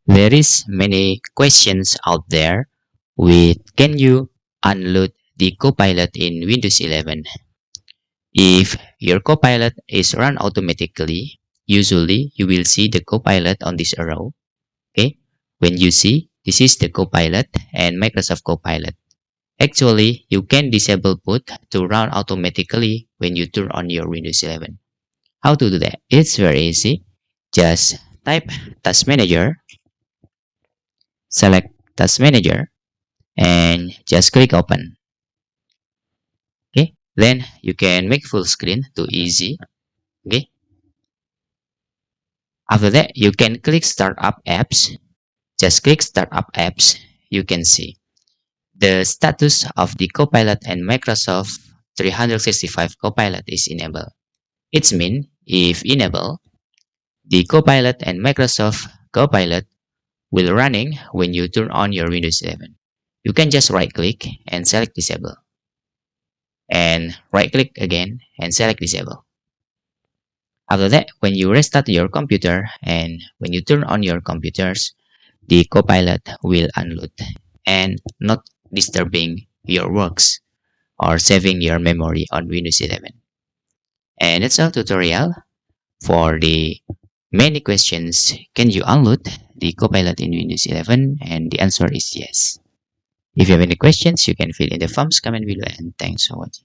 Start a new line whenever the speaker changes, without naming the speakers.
There is many questions out there with can you unload the Copilot in Windows 11? If your Copilot is run automatically, usually you will see the Copilot on this arrow. Okay, when you see this is the Copilot and Microsoft Copilot. Actually, you can disable both to run automatically when you turn on your Windows 11. How to do that? It's very easy. Just type Task Manager, select Task Manager, and just click Open. Okay, then you can make full screen to easy. Okay, after that, you can click Startup Apps. Just click Startup Apps. You can see the status of the Copilot and Microsoft 365 Copilot is enabled. It means if enabled, the Copilot and Microsoft Copilot will running when you turn on your Windows 11. You can just right click and select disable. And right click again and select disable. After that, when you restart your computer and when you turn on your computers, the Copilot will unload and not disturbing your works or saving your memory on Windows 11. And that's our tutorial for the many questions. Can you unload the Copilot in Windows 11? And the answer is yes. If you have any questions, you can fill in the forms comment below, and thanks for watching.